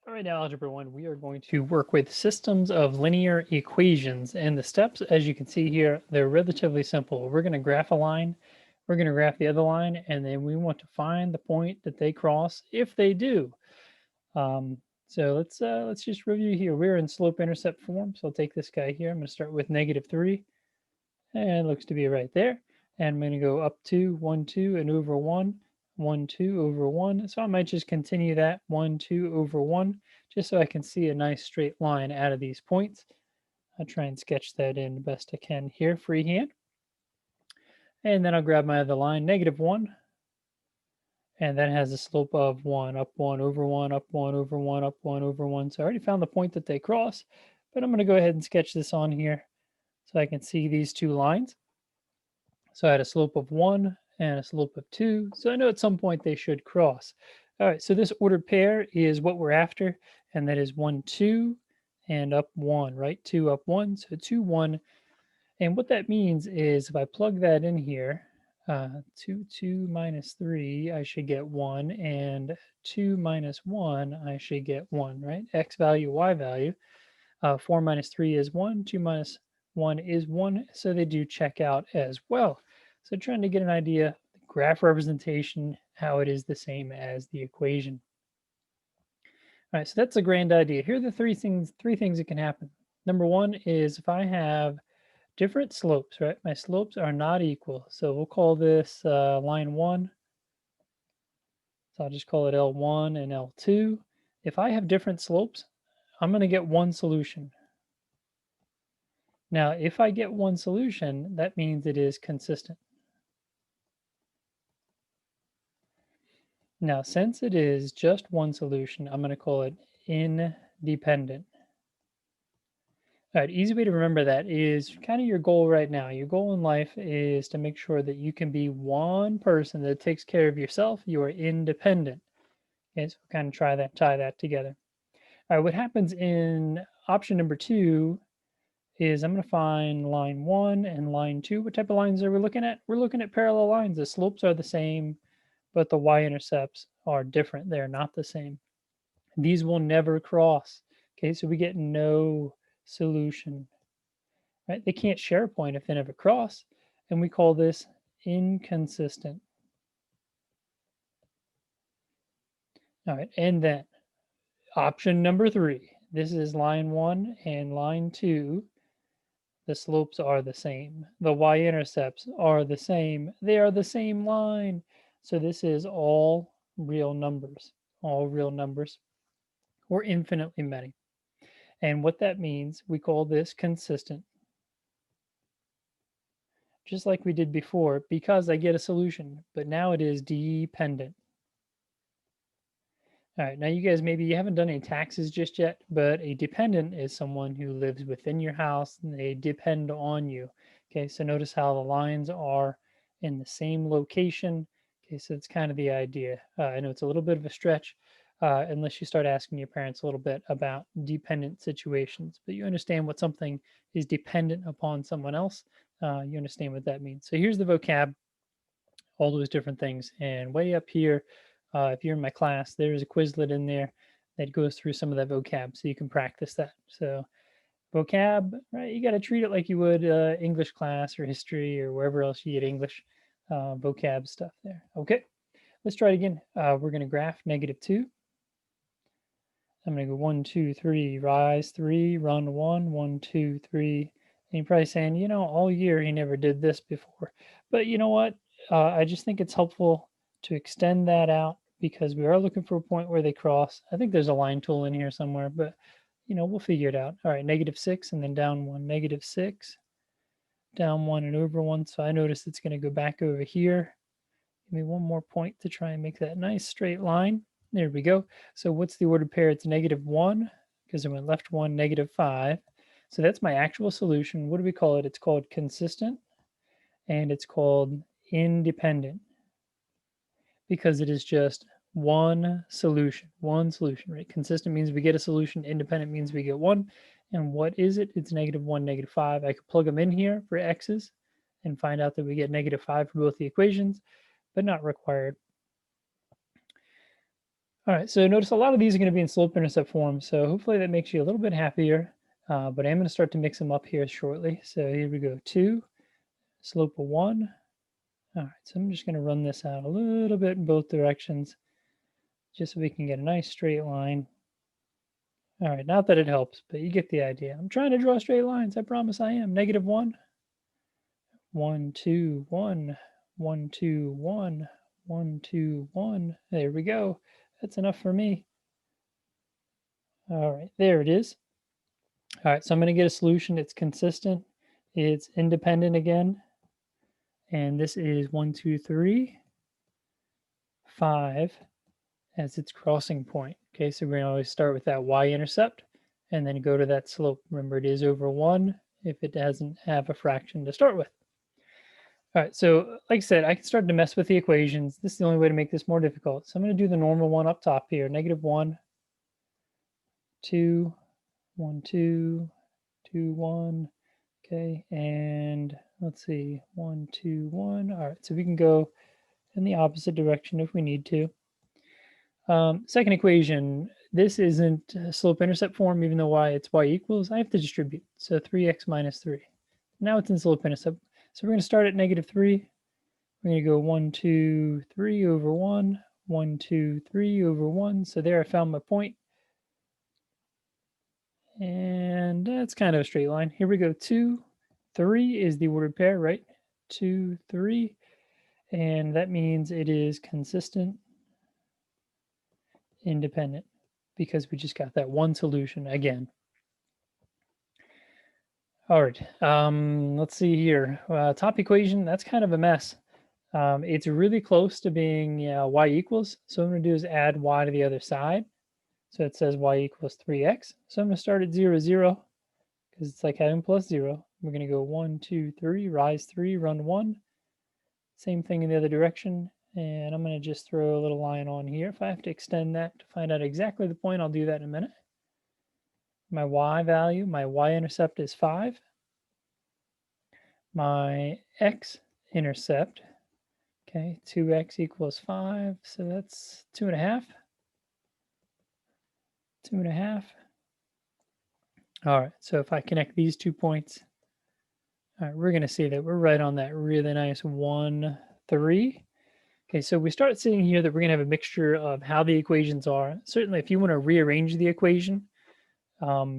All right, now Algebra 1, we are going to work with systems of linear equations. And the steps, as you can see here, they're relatively simple. We're going to graph a line, we're going to graph the other line, and then we want to find the point that they cross if they do. Um, so let's just review here. We're in slope-intercept form, so I'll take this guy here. I'm going to start with -3, and it looks to be right there. And I'm going to go up 2, 1, 2, and over 1, 1, 2, over 1. So I might just continue that 1, 2, over 1, just so I can see a nice straight line out of these points. I'll try and sketch that in the best I can here, freehand. And then I'll grab my other line, -1, and that has a slope of 1, up 1, over 1, up 1, over 1, up 1, over 1. So I already found the point that they cross, but I'm going to go ahead and sketch this on here so I can see these two lines. So I had a slope of 1 and a slope of 2. So I know at some point they should cross. All right, so this ordered pair is what we're after, and that is 1, 2, and up 1, right? 2, up 1, so 2, 1. And what that means is if I plug that in here, 2, 2 minus 3, I should get 1, and 2 minus 1, I should get 1, right? X value, Y value. 4 minus 3 is 1, 2 minus 1 is 1, so they do check out as well. So trying to get an idea, the graph representation, how it is the same as the equation. All right, so that's a grand idea. Here are the three things that can happen. Number one is if I have different slopes, right? My slopes are not equal. So we'll call this line 1. So I'll just call it L1 and L2. If I have different slopes, I'm going to get one solution. Now, if I get one solution, that means it is consistent. Now, since it is just one solution, I'm going to call it independent. All right, easy way to remember that is kind of your goal right now. Your goal in life is to make sure that you can be one person that takes care of yourself. You are independent. Okay, so kind of tie that together. All right, what happens in option number 2 is I'm going to find line 1 and line 2. What type of lines are we looking at? We're looking at parallel lines. The slopes are the same, but the y-intercepts are different. They're not the same. These will never cross. Okay, so we get no solution. Right? They can't share a point if they never cross, and we call this inconsistent. All right, and then option number 3. This is line 1 and line 2. The slopes are the same. The y-intercepts are the same. They are the same line. So this is all real numbers, or infinitely many. And what that means, we call this consistent, just like we did before, because I get a solution, but now it is dependent. All right, now you guys, maybe you haven't done any taxes just yet, but a dependent is someone who lives within your house and they depend on you. Okay, so notice how the lines are in the same location. Okay, so it's kind of the idea. I know it's a little bit of a stretch, unless you start asking your parents a little bit about dependent situations, but you understand what something is dependent upon someone else. You understand what that means. So here's the vocab, all those different things. And way up here, if you're in my class, there's a Quizlet in there that goes through some of that vocab, so you can practice that. So vocab, right? You got to treat it like you would English class or history or wherever else you get English vocab stuff there. Okay, let's try it again. We're going to graph -2. I'm going to go 1, 2, 3, rise 3, run 1, 1, 2, 3. And you're probably saying, all year he never did this before. But you know what? I just think it's helpful to extend that out because we are looking for a point where they cross. I think there's a line tool in here somewhere, but we'll figure it out. All right, -6 and then down 1, -6, down 1 and over 1. So I notice it's going to go back over here. Give me one more point to try and make that nice straight line. There we go. So what's the ordered pair? It's -1 because it went left 1, -5. So that's my actual solution. What do we call it? It's called consistent and it's called independent because it is just one solution, right? Consistent means we get a solution. Independent means we get one. And what is it? It's -1, -5. I could plug them in here for x's and find out that we get -5 for both the equations, but not required. All right, so notice a lot of these are going to be in slope-intercept form, so hopefully that makes you a little bit happier. But I'm going to start to mix them up here shortly. So here we go, 2, slope of 1. All right, so I'm just going to run this out a little bit in both directions, just so we can get a nice straight line. All right, not that it helps, but you get the idea. I'm trying to draw straight lines. I promise I am. -1, 1, 2, 1, 1, 2, 1, 1, 2, 1. There we go. That's enough for me. All right, there it is. All right, so I'm going to get a solution. It's consistent. It's independent again. And this is 1, 2, 3, 5 as its crossing point. Okay, so we're going to always start with that y-intercept and then go to that slope. Remember, it is over 1 if it doesn't have a fraction to start with. All right, so like I said, I can start to mess with the equations. This is the only way to make this more difficult. So I'm going to do the normal one up top here. -1, 2, 1, 2, 2, 1. Okay, and let's see, 1, 2, 1. All right, so we can go in the opposite direction if we need to. Second equation, this isn't slope-intercept form, even though it's y equals. I have to distribute, so 3x minus 3. Now it's in slope-intercept. So we're going to start at -3. We're going to go 1, 2, 3 over 1, 1, 2, 3 over 1. So there I found my point. And that's kind of a straight line. Here we go, 2, 3 is the ordered pair, right? 2, 3. And that means it is consistent, independent, because we just got that one solution again. All right, let's see here. Top equation, that's kind of a mess. It's really close to being y equals. So what I'm going to do is add y to the other side. So it says y equals 3x. So I'm going to start at 0, 0, because it's like having plus 0. We're going to go 1, 2, 3, rise 3, run 1. Same thing in the other direction. And I'm going to just throw a little line on here. If I have to extend that to find out exactly the point, I'll do that in a minute. My y value, my y-intercept is 5. My x-intercept, okay, 2x equals 5. So that's 2.5. 2.5. All right, so if I connect these 2 points, all right, we're going to see that we're right on that really nice 1, 3. Okay, so we start seeing here that we're going to have a mixture of how the equations are. Certainly, if you want to rearrange the equation,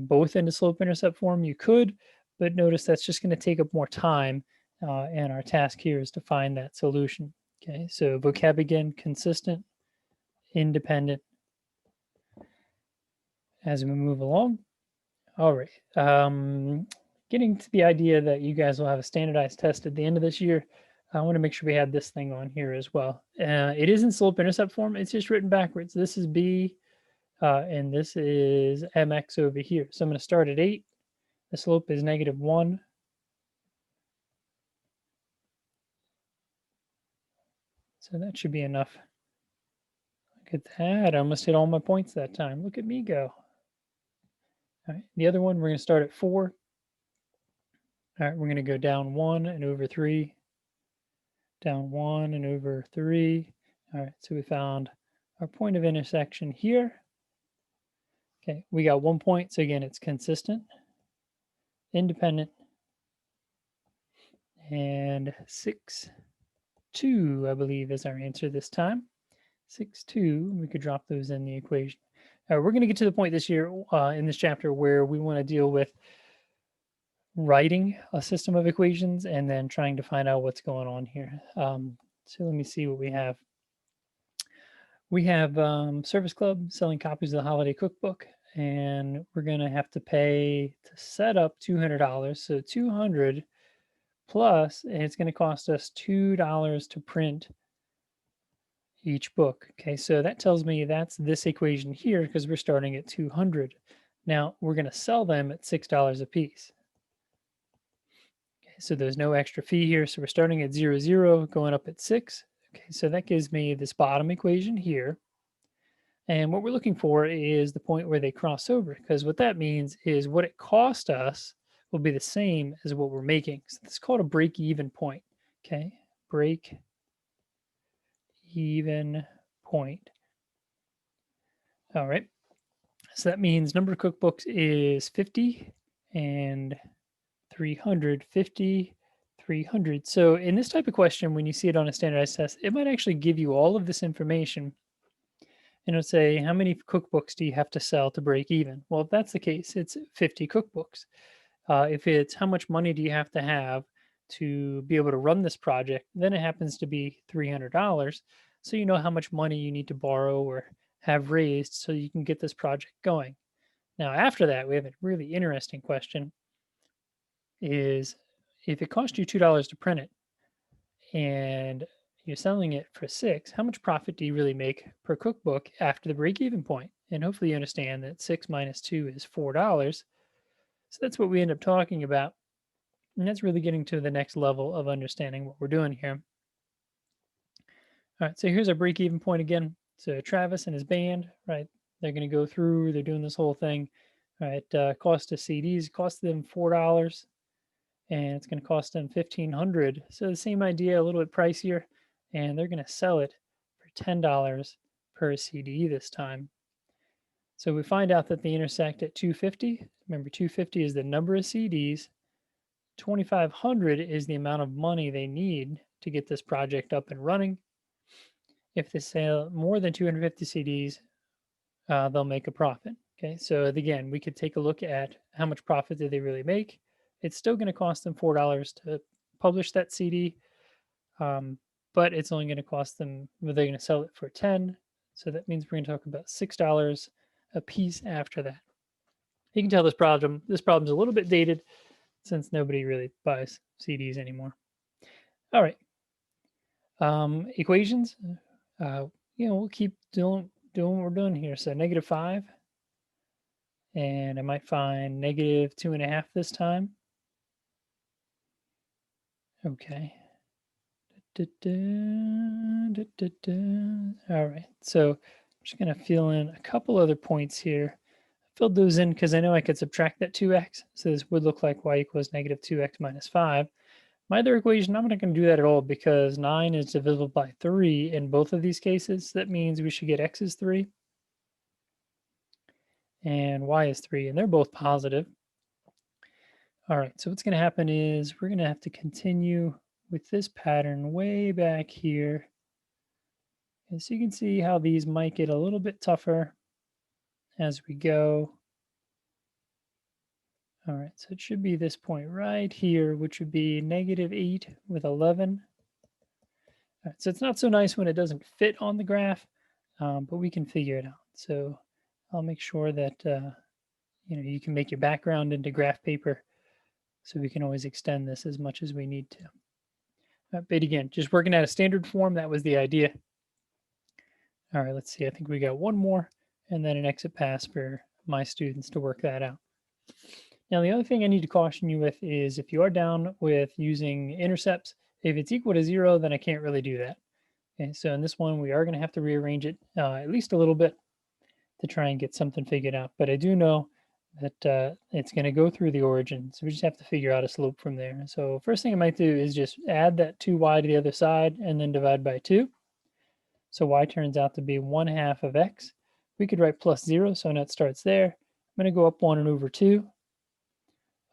both into slope-intercept form, you could, but notice that's just going to take up more time, and our task here is to find that solution. Okay, so vocab again, consistent, independent as we move along. All right, getting to the idea that you guys will have a standardized test at the end of this year, I want to make sure we have this thing on here as well. It is in slope-intercept form. It's just written backwards. This is b, and this is mx over here. So I'm going to start at 8. The slope is -1. So that should be enough. Look at that. I almost hit all my points that time. Look at me go. All right. The other one, we're going to start at 4. All right. We're going to go down 1 and over 3. Down 1 and over 3. All right. So we found our point of intersection here. Okay. We got 1 point. So again, it's consistent, independent, and 6, 2, I believe, is our answer this time. 6, 2. We could drop those in the equation. We're going to get to the point this year in this chapter where we want to deal with writing a system of equations and then trying to find out what's going on here. So let me see what we have. We have Service Club selling copies of the Holiday Cookbook, and we're going to have to pay to set up $200. So 200 plus, and it's going to cost us $2 to print each book. Okay, so that tells me that's this equation here because we're starting at 200. Now we're going to sell them at $6 a piece. Okay, so there's no extra fee here. So we're starting at 0, 0, going up at 6. Okay, so that gives me this bottom equation here. And what we're looking for is the point where they cross over, because what that means is what it cost us will be the same as what we're making. So it's called a break-even point. Okay, break-even point. All right. So that means number of cookbooks is 50 and 300, 50, 300. So in this type of question, when you see it on a standardized test, it might actually give you all of this information and it'll say, how many cookbooks do you have to sell to break even? Well, if that's the case, it's 50 cookbooks. If it's how much money do you have to be able to run this project, then it happens to be $300. So you know how much money you need to borrow or have raised so you can get this project going. Now, after that, we have a really interesting question is if it cost you $2 to print it and you're selling it for 6, how much profit do you really make per cookbook after the break even point? And hopefully you understand that 6 minus 2 is $4. So that's what we end up talking about. And that's really getting to the next level of understanding what we're doing here. All right, so here's our break even point again. So Travis and his band, right? They're going to go through, they're doing this whole thing. All right, cost of CDs cost them $4 and it's going to cost them 1,500. So the same idea, a little bit pricier, and they're going to sell it for $10 per CD this time. So we find out that they intersect at 250. Remember, 250 is the number of CDs. 2,500 is the amount of money they need to get this project up and running. If they sell more than 250 CDs, they'll make a profit. Okay, so again, we could take a look at how much profit did they really make. It's still going to cost them $4 to publish that CD, but it's only going to cost them, they're going to sell it for 10. So that means we're going to talk about $6 a piece after that. You can tell this problem's a little bit dated since nobody really buys CDs anymore. All right, equations. We'll keep doing what we're doing here. So -5, and I might find -2.5 this time. Okay. All right, so I'm just gonna fill in a couple other points here. I filled those in because I know I could subtract that 2x, so this would look like y equals -2x minus 5. My other equation, I'm not going to do that at all because 9 is divisible by 3 in both of these cases. So that means we should get x is 3 and y is 3, and they're both positive. All right, so what's going to happen is we're going to have to continue with this pattern way back here. And so you can see how these might get a little bit tougher as we go. All right, so it should be this point right here, which would be -8 with 11. All right, so it's not so nice when it doesn't fit on the graph, but we can figure it out. So I'll make sure that you can make your background into graph paper, so we can always extend this as much as we need to. But again, just working at a standard form, that was the idea. All right, let's see. I think we got one more, and then an exit pass for my students to work that out. Now, the other thing I need to caution you with is if you are down with using intercepts, if it's equal to 0, then I can't really do that. Okay, so in this one, we are going to have to rearrange it at least a little bit to try and get something figured out. But I do know that it's going to go through the origin, so we just have to figure out a slope from there. So first thing I might do is just add that 2y to the other side and then divide by 2. So y turns out to be 1/2 of x. We could write plus 0, so now it starts there. I'm going to go up 1 and over 2,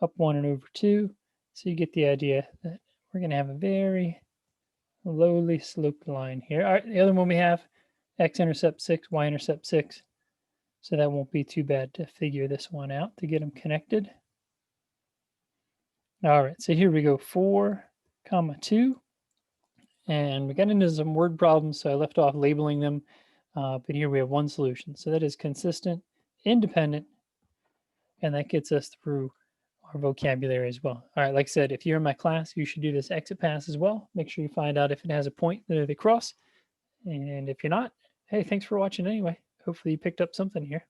up 1 and over 2. So you get the idea that we're going to have a very lowly sloped line here. All right, the other one we have, x-intercept 6, y-intercept 6. So that won't be too bad to figure this one out to get them connected. All right, so here we go, 4, 2. And we got into some word problems, so I left off labeling them. But here we have one solution. So that is consistent, independent, and that gets us through our vocabulary as well. All right, like I said, if you're in my class, you should do this exit pass as well. Make sure you find out if it has a point that they cross. And if you're not, hey, thanks for watching anyway. Hopefully you picked up something here.